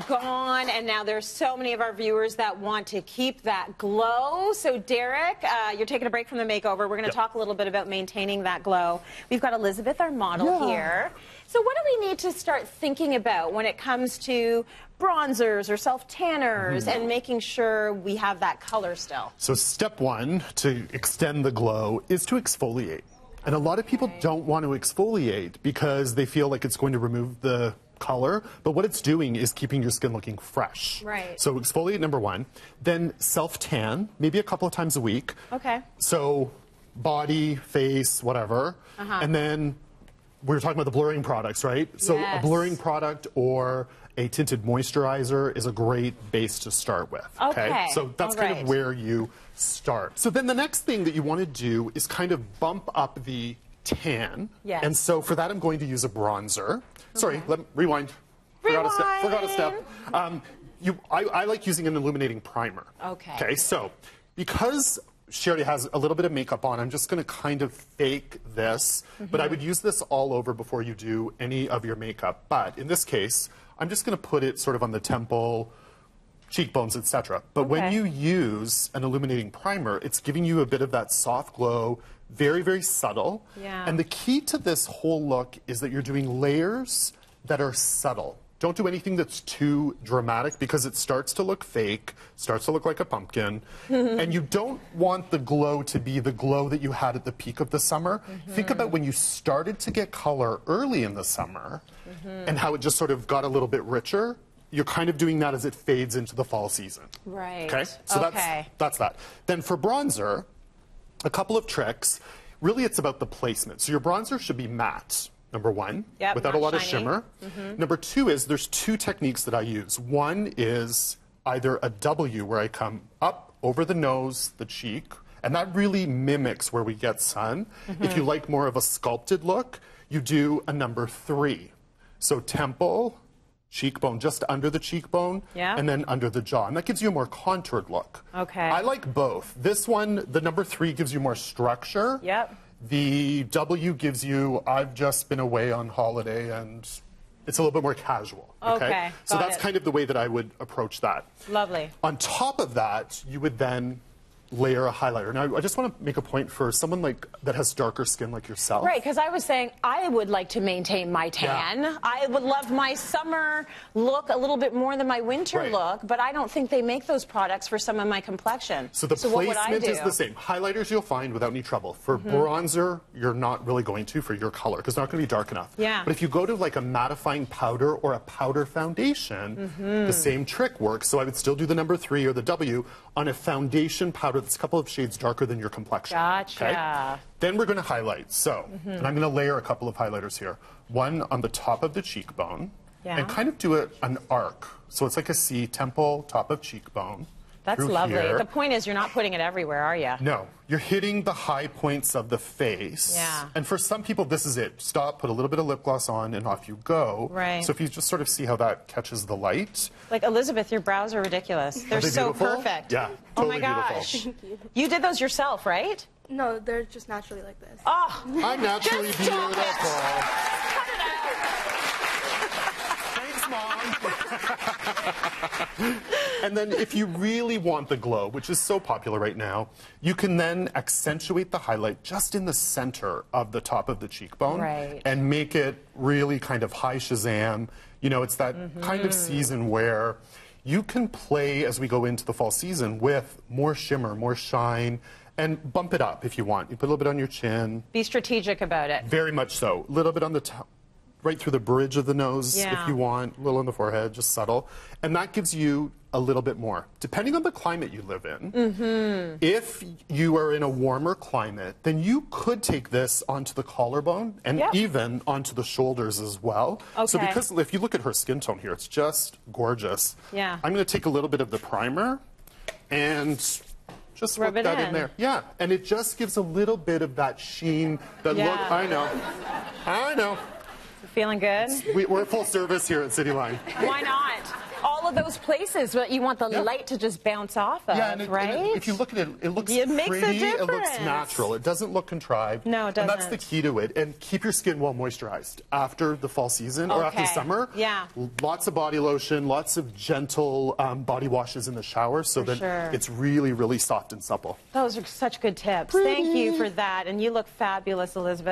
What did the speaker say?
gone, and now there's so many of our viewers that want to keep that glow. So, Derek, you're taking a break from the makeover. We're going to talk a little bit about maintaining that glow. We've got Elizabeth, our model here. So what do we need to start thinking about when it comes to bronzers or self-tanners and making sure we have that color still? So step one to extend the glow is to exfoliate. And a lot of people don't want to exfoliate because they feel like it's going to remove the color, but what it's doing is keeping your skin looking fresh. Right. So exfoliate, number one. Then self-tan, maybe a couple of times a week. Okay. So body, face, whatever. And then we were talking about the blurring products, right? So a blurring product or a tinted moisturizer is a great base to start with. Okay. So that's kind of where you start. So then the next thing that you want to do is kind of bump up the tan. And so for that, I'm going to use a bronzer. Sorry, rewind. Forgot a step. I like using an illuminating primer. Okay, so because she already has a little bit of makeup on, I'm just going to kind of fake this, but I would use this all over before you do any of your makeup. But in this case, I'm just going to put it sort of on the temple, cheekbones, etc. But when you use an illuminating primer, it's giving you a bit of that soft glow, very, very subtle. And the key to this whole look is that you're doing layers that are subtle. Don't do anything that's too dramatic because it starts to look fake, starts to look like a pumpkin. And you don't want the glow to be the glow that you had at the peak of the summer. Think about when you started to get color early in the summer and how it just sort of got a little bit richer. You're kind of doing that as it fades into the fall season. Okay? So that's that. Then for bronzer, a couple of tricks. Really, it's about the placement. So your bronzer should be matte. Number one, without a lot of shimmer. Number two is there's two techniques that I use. One is either a W where I come up over the nose, the cheek, and that really mimics where we get sun. If you like more of a sculpted look, you do a number three. So temple, cheekbone, just under the cheekbone, and then under the jaw. And that gives you a more contoured look. I like both. This one, the number three, gives you more structure. The W gives you, I've just been away on holiday, and it's a little bit more casual. So that's kind of the way that I would approach that. Lovely. On top of that, you would then layer a highlighter. Now, I just want to make a point for someone like that has darker skin like yourself. Right, because I was saying I would like to maintain my tan. I would love my summer look a little bit more than my winter look, but I don't think they make those products for some of my complexion. So the placement is the same. Highlighters you'll find without any trouble. For bronzer, you're not really going to for your color because it's not going to be dark enough. But if you go to like a mattifying powder or a powder foundation, the same trick works. So I would still do the number three or the W on a foundation powder that's a couple of shades darker than your complexion. Then we're going to highlight. So, and I'm going to layer a couple of highlighters here. One on the top of the cheekbone, and kind of do an arc. So it's like a C, temple, top of cheekbone. That's lovely. The point is you're not putting it everywhere, are you? No. You're hitting the high points of the face. And for some people, this is it. Stop, put a little bit of lip gloss on, and off you go. So if you just sort of see how that catches the light. Like, Elizabeth, your brows are ridiculous. They're so perfect. Totally oh my gosh. Beautiful. You did those yourself, right? No, they're just naturally like this. Oh, I'm naturally beautiful. Cut it out. Thanks, Mom. And then if you really want the glow, which is so popular right now, you can then accentuate the highlight just in the center of the top of the cheekbone and make it really kind of high Shazam. You know, it's that kind of season where you can play as we go into the fall season with more shimmer, more shine, and bump it up if you want. You put a little bit on your chin. Be strategic about it. Very much so. A little bit on the top, right through the bridge of the nose if you want, a little on the forehead, just subtle. And that gives you a little bit more. Depending on the climate you live in, if you are in a warmer climate, then you could take this onto the collarbone and even onto the shoulders as well. So because if you look at her skin tone here, it's just gorgeous. I'm going to take a little bit of the primer and just rub that in there. And it just gives a little bit of that sheen, that look. I know. Feeling good? We're full service here at Cityline. Why not? All all of those places that you want the light to just bounce off of, right? And if you look at it, it looks It makes a pretty. It looks difference. natural. It doesn't look contrived. No, it doesn't. And that's the key to it. And keep your skin well moisturized after the fall season or after summer. Yeah. Lots of body lotion, lots of gentle body washes in the shower so that it's really, really soft and supple. Those are such good tips. Thank you for that. And you look fabulous, Elizabeth.